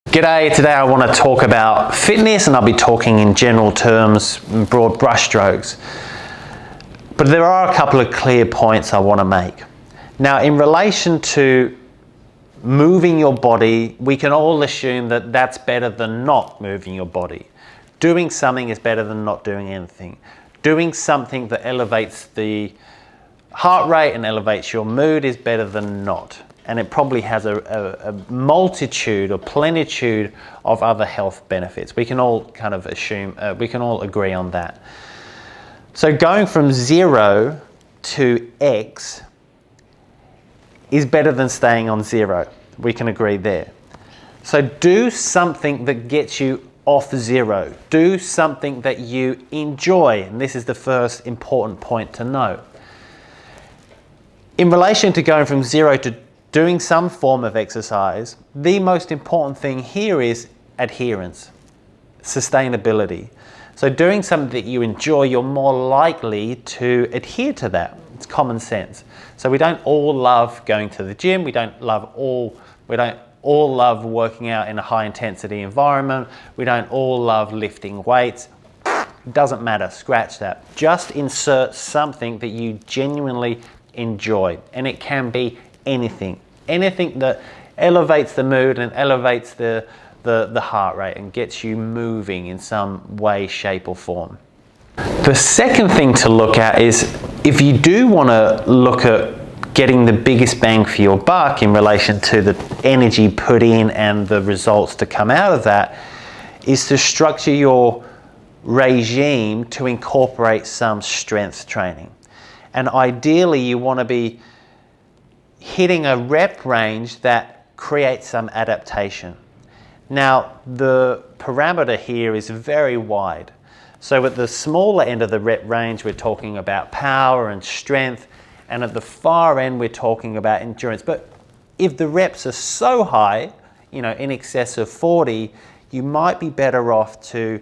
G'day, today I want to talk about fitness, and I'll be talking in general terms, broad brushstrokes. But there are a couple of clear points I want to make. Now, in relation to moving your body, we can all assume that that's better than not moving your body. Doing something is better than not doing anything. Doing something that elevates the heart rate and elevates your mood is better than not. And it probably has a multitude or plenitude of other health benefits. We can all kind of assume, we can all agree on that. So going from 0 to X is better than staying on 0. We can agree there. So do something that gets you off 0. Do something that you enjoy. And this is the first important point to know. In relation to going from 0 to doing some form of exercise, the most important thing here is adherence, sustainability. So doing something that you enjoy, you're more likely to adhere to that. It's common sense. So we don't all love going to the gym. We don't all love working out in a high intensity environment. We don't all love lifting weights. It doesn't matter, scratch that. Just insert something that you genuinely enjoy, and it can be anything that elevates the mood and elevates the heart rate and gets you moving in some way, shape or form. The second thing to look at is, if you do want to look at getting the biggest bang for your buck in relation to the energy put in and the results to come out of that, is to structure your regime to incorporate some strength training. And ideally you want to be hitting a rep range that creates some adaptation. Now, the parameter here is very wide. So at the smaller end of the rep range, we're talking about power and strength, and at the far end, we're talking about endurance. But if the reps are so high, in excess of 40, you might be better off to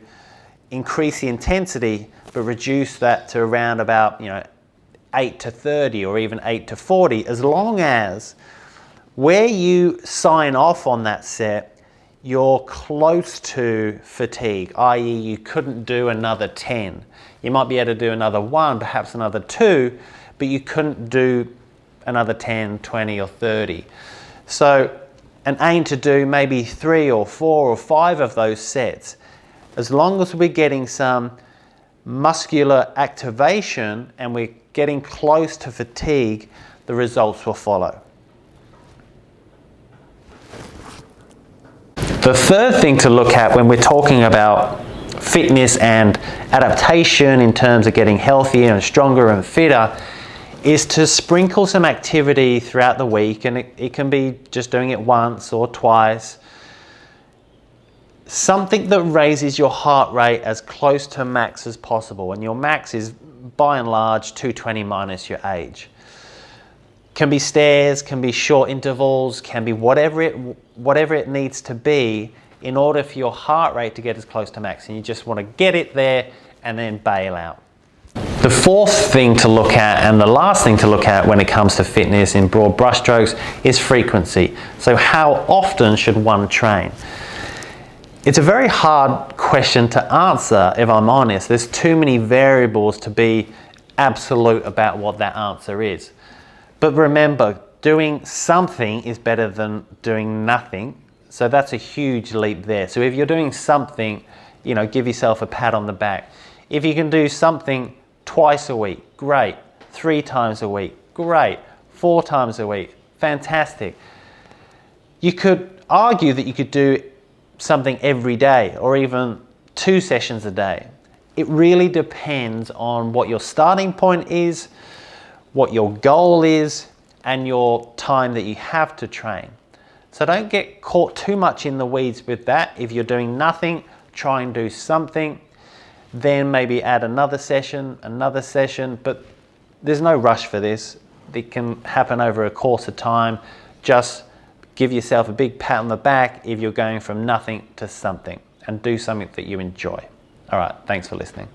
increase the intensity, but reduce that to around about, 8 to 30 or even 8 to 40, as long as where you sign off on that set, you're close to fatigue, i.e. you couldn't do another 10. You might be able to do another 1, perhaps another 2, but you couldn't do another 10, 20 or 30. So an aim to do maybe 3 or 4 or 5 of those sets. As long as we're getting some muscular activation and we're getting close to fatigue, the results will follow. The third thing to look at when we're talking about fitness and adaptation in terms of getting healthier and stronger and fitter is to sprinkle some activity throughout the week, and it can be just doing it once or twice. Something that raises your heart rate as close to max as possible, and your max is by and large 220 minus your age. Can be stairs, can be short intervals, can be whatever it needs to be in order for your heart rate to get as close to max, and you just want to get it there and then bail out. The fourth thing to look at, and the last thing to look at when it comes to fitness in broad brushstrokes, is frequency. So how often should one train? It's a very hard question to answer, if I'm honest. There's too many variables to be absolute about what that answer is. But remember, doing something is better than doing nothing. So that's a huge leap there. So if you're doing something, give yourself a pat on the back. If you can do something twice a week, great. 3 times a week, great. 4 times a week, fantastic. You could argue that you could do something every day or even 2 sessions a day. It really depends on what your starting point is, what your goal is, and your time that you have to train. So don't get caught too much in the weeds with that. If you're doing nothing, try and do something, then maybe add another session, but there's no rush for this. It can happen over a course of time. Just give yourself a big pat on the back if you're going from nothing to something, and do something that you enjoy. All right, thanks for listening.